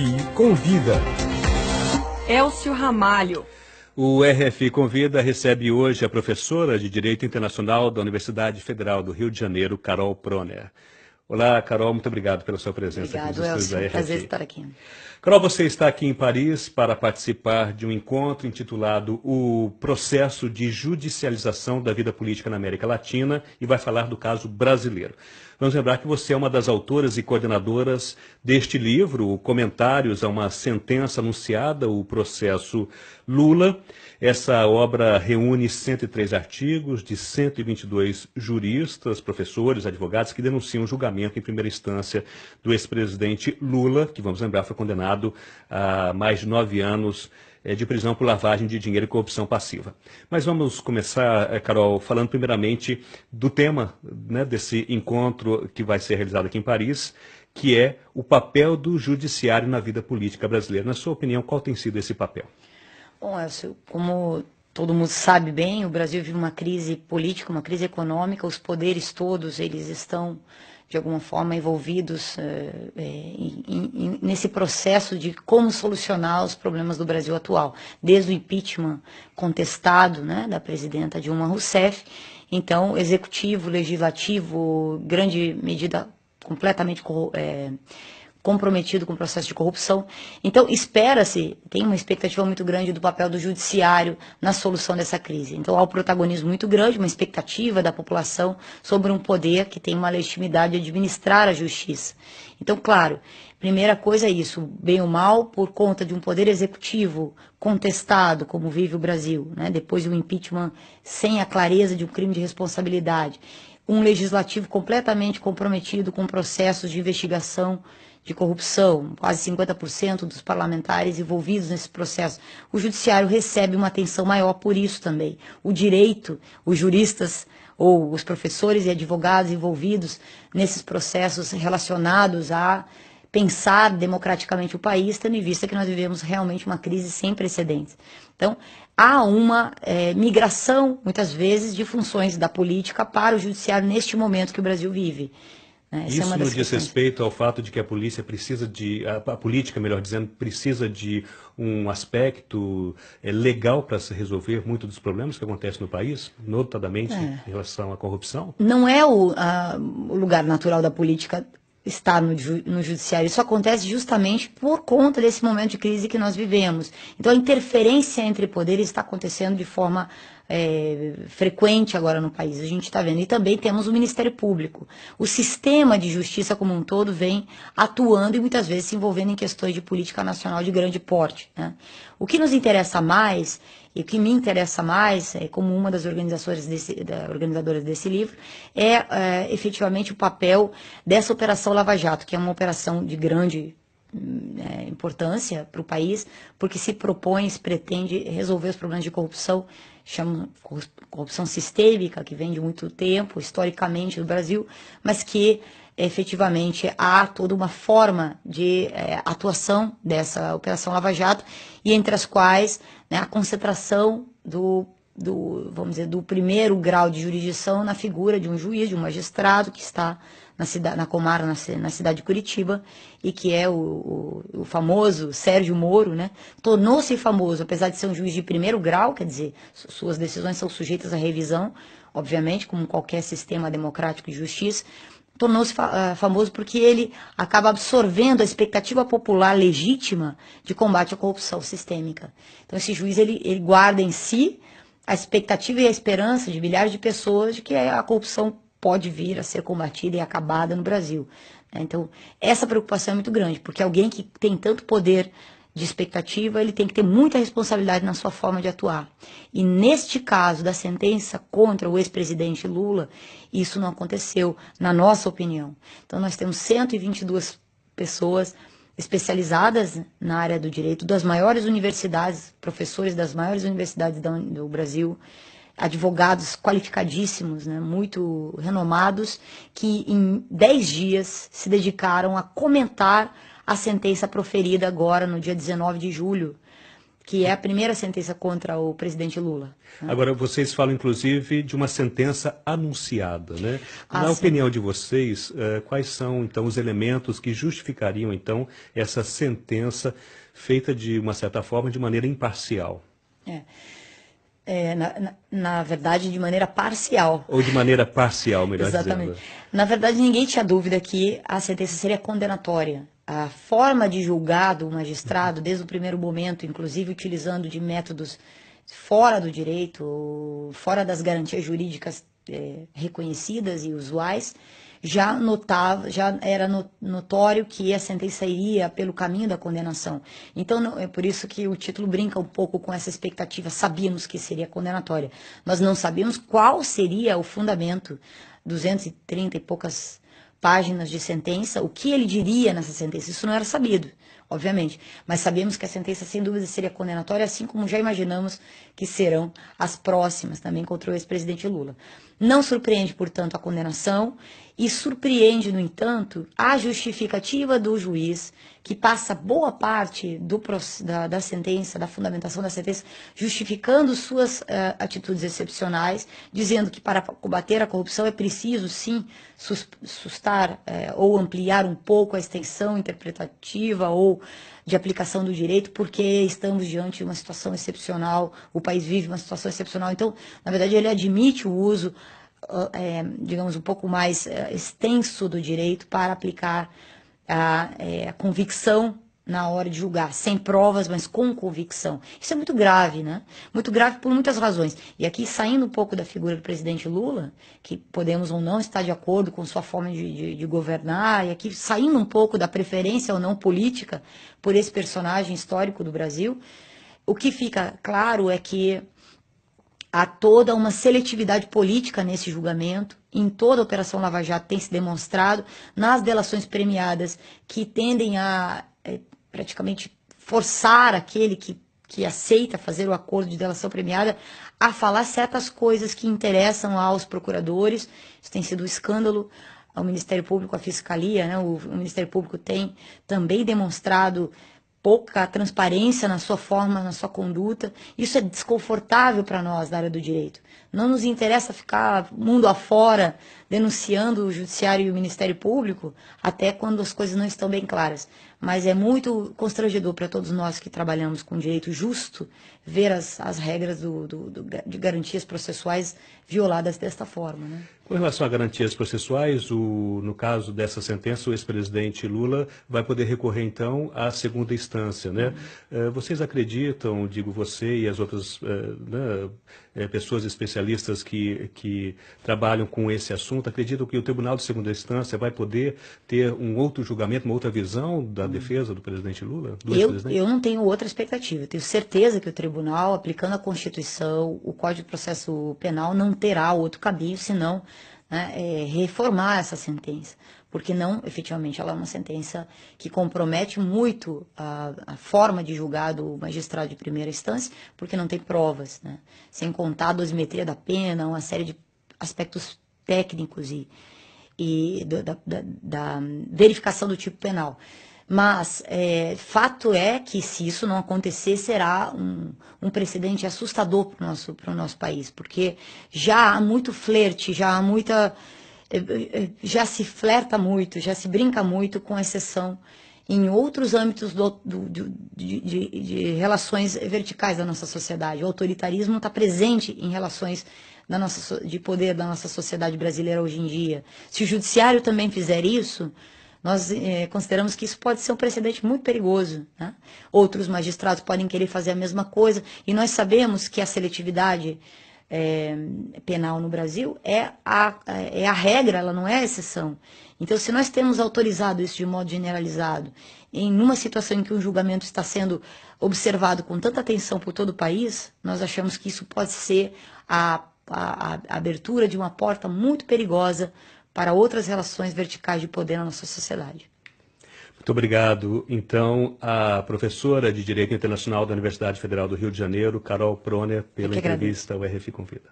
RFI Convida. Elcio Ramalho. O RFI Convida recebe hoje a professora de Direito Internacional da Universidade Federal do Rio de Janeiro, Carol Proner. Olá, Carol, muito obrigado pela sua presença aqui nos estúdios da RFI. É um prazer estar aqui. Carol, você está aqui em Paris para participar de um encontro intitulado O Processo de Judicialização da Vida Política na América Latina e vai falar do caso brasileiro. Vamos lembrar que você é uma das autoras e coordenadoras deste livro, Comentários a uma Sentença Anunciada, o Processo Lula. Essa obra reúne 103 artigos de 122 juristas, professores, advogados que denunciam o julgamento em primeira instância do ex-presidente Lula, que, vamos lembrar, foi condenado a mais de 9 anos de prisão por lavagem de dinheiro e corrupção passiva. Mas vamos começar, Carol, falando primeiramente do tema, né, desse encontro que vai ser realizado aqui em Paris, que é o papel do judiciário na vida política brasileira. Na sua opinião, qual tem sido esse papel? Bom, Elcio, como todo mundo sabe bem, o Brasil vive uma crise política, uma crise econômica, os poderes todos, eles estão, de alguma forma, envolvidos nesse processo de como solucionar os problemas do Brasil atual, desde o impeachment contestado, né, da presidenta Dilma Rousseff, então, executivo, legislativo, grande medida completamente comprometido com o processo de corrupção. Então, espera-se, tem uma expectativa muito grande do papel do judiciário na solução dessa crise. Então, há um protagonismo muito grande, uma expectativa da população sobre um poder que tem uma legitimidade de administrar a justiça. Então, claro, primeira coisa é isso, bem ou mal, por conta de um poder executivo contestado, como vive o Brasil, né, depois do impeachment sem a clareza de um crime de responsabilidade, um legislativo completamente comprometido com processos de investigação de corrupção, quase 50% dos parlamentares envolvidos nesse processo. O judiciário recebe uma atenção maior por isso também. O direito, os juristas ou os professores e advogados envolvidos nesses processos relacionados a pensar democraticamente o país, tendo em vista que nós vivemos realmente uma crise sem precedentes. Então, há uma migração, muitas vezes, de funções da política para o judiciário neste momento que o Brasil vive. Isso não diz respeito ao fato de que a polícia precisa a política, melhor dizendo, precisa de um aspecto legal para se resolver muitos dos problemas que acontecem no país, notadamente em relação à corrupção? Não é o lugar natural da política estar no judiciário. Isso acontece justamente por conta desse momento de crise que nós vivemos. Então, a interferência entre poderes está acontecendo de forma frequente agora no país, a gente está vendo. E também temos o Ministério Público. O sistema de justiça como um todo vem atuando e muitas vezes se envolvendo em questões de política nacional de grande porte, né? O que nos interessa mais, e o que me interessa mais, como uma das organizadoras desse livro, é efetivamente o papel dessa Operação Lava Jato, que é uma operação de grande importância para o país, porque se pretende resolver os problemas de corrupção, chama corrupção sistêmica, que vem de muito tempo, historicamente, no Brasil, mas que efetivamente há toda uma forma de atuação dessa Operação Lava Jato, e entre as quais, né, a concentração vamos dizer, do primeiro grau de jurisdição na figura de um juiz, de um magistrado que está na comarca, na cidade de Curitiba, e que é o famoso Sérgio Moro, né? Tornou-se famoso, apesar de ser um juiz de primeiro grau, quer dizer, suas decisões são sujeitas à revisão, obviamente, como qualquer sistema democrático de justiça. Tornou-se famoso porque ele acaba absorvendo a expectativa popular legítima de combate à corrupção sistêmica. Então, esse juiz ele guarda em si a expectativa e a esperança de milhares de pessoas de que a corrupção pode vir a ser combatida e acabada no Brasil. Então, essa preocupação é muito grande, porque alguém que tem tanto poder de expectativa, ele tem que ter muita responsabilidade na sua forma de atuar. E neste caso da sentença contra o ex-presidente Lula, isso não aconteceu, na nossa opinião. Então, nós temos 122 pessoas especializadas na área do direito, das maiores universidades, professores das maiores universidades do Brasil, advogados qualificadíssimos, né, muito renomados, que em 10 dias se dedicaram a comentar a sentença proferida agora no dia 19 de julho. que é a primeira sentença contra o presidente Lula. Agora, vocês falam, inclusive, de uma sentença anunciada, né? Na Sim. opinião de vocês, quais são, então, os elementos que justificariam, então, essa sentença feita, de uma certa forma, de maneira imparcial? Na verdade, de maneira parcial. Ou de maneira parcial, melhor Exatamente. dizendo. Na verdade, ninguém tinha dúvida que a sentença seria condenatória. A forma de julgar do magistrado, desde o primeiro momento, inclusive utilizando de métodos fora do direito, fora das garantias jurídicas reconhecidas e usuais, já era notório que a sentença iria pelo caminho da condenação. Então, é por isso que o título brinca um pouco com essa expectativa. Sabíamos que seria condenatória. Nós não sabíamos qual seria o fundamento, 230 e poucas páginas de sentença, o que ele diria nessa sentença. Isso não era sabido, obviamente. Mas sabemos que a sentença, sem dúvida, seria condenatória, assim como já imaginamos que serão as próximas também contra o ex-presidente Lula. Não surpreende, portanto, a condenação e surpreende, no entanto, a justificativa do juiz, que passa boa parte da sentença, da fundamentação da sentença, justificando suas atitudes excepcionais, dizendo que para combater a corrupção é preciso, sim, sustar ou ampliar um pouco a extensão interpretativa ou de aplicação do direito, porque estamos diante de uma situação excepcional, o país vive uma situação excepcional. Então, na verdade, ele admite o uso, digamos, um pouco mais extenso do direito para aplicar a convicção na hora de julgar, sem provas, mas com convicção. Isso é muito grave, né? Muito grave por muitas razões. E aqui, saindo um pouco da figura do presidente Lula, que podemos ou não estar de acordo com sua forma de governar, e aqui saindo um pouco da preferência ou não política por esse personagem histórico do Brasil, o que fica claro é que há toda uma seletividade política nesse julgamento. Em toda a Operação Lava Jato tem se demonstrado, nas delações premiadas, que tendem a praticamente forçar aquele que aceita fazer o acordo de delação premiada a falar certas coisas que interessam aos procuradores. Isso tem sido um escândalo ao Ministério Público, à Fiscalia, né? O Ministério Público tem também demonstrado pouca transparência na sua forma, na sua conduta. Isso é desconfortável para nós da área do direito. Não nos interessa ficar mundo afora denunciando o Judiciário e o Ministério Público, até quando as coisas não estão bem claras. Mas é muito constrangedor para todos nós que trabalhamos com direito justo ver as regras de garantias processuais violadas desta forma, né? Com relação a garantias processuais, no caso dessa sentença, o ex-presidente Lula vai poder recorrer, então, à segunda instância, né? Vocês acreditam, digo você e as outras pessoas especialistas que trabalham com esse assunto, acreditam que o Tribunal de Segunda Instância vai poder ter um outro julgamento, uma outra visão da defesa do presidente Lula? Eu não tenho outra expectativa. Eu tenho certeza que o Tribunal, aplicando a Constituição, o Código de Processo Penal, não terá outro caminho, senão reformar essa sentença. Porque não, efetivamente, ela é uma sentença que compromete muito a forma de julgar do magistrado de primeira instância, porque não tem provas, né? Sem contar a dosimetria da pena, uma série de aspectos técnicos e da verificação do tipo penal. Mas fato é que, se isso não acontecer, será um precedente assustador para o nosso país, porque já há muito flerte, já se flerta muito, já se brinca muito com exceção em outros âmbitos de relações verticais da nossa sociedade. O autoritarismo está presente em relações de poder da nossa sociedade brasileira hoje em dia. Se o judiciário também fizer isso, nós consideramos que isso pode ser um precedente muito perigoso, né? Outros magistrados podem querer fazer a mesma coisa, e nós sabemos que a seletividade penal no Brasil é a regra, ela não é a exceção. Então, se nós temos autorizado isso de modo generalizado, em uma situação em que um julgamento está sendo observado com tanta atenção por todo o país, nós achamos que isso pode ser a abertura de uma porta muito perigosa para outras relações verticais de poder na nossa sociedade. Muito obrigado, então, à professora de Direito Internacional da Universidade Federal do Rio de Janeiro, Carol Proner, pela entrevista ao RF Convida.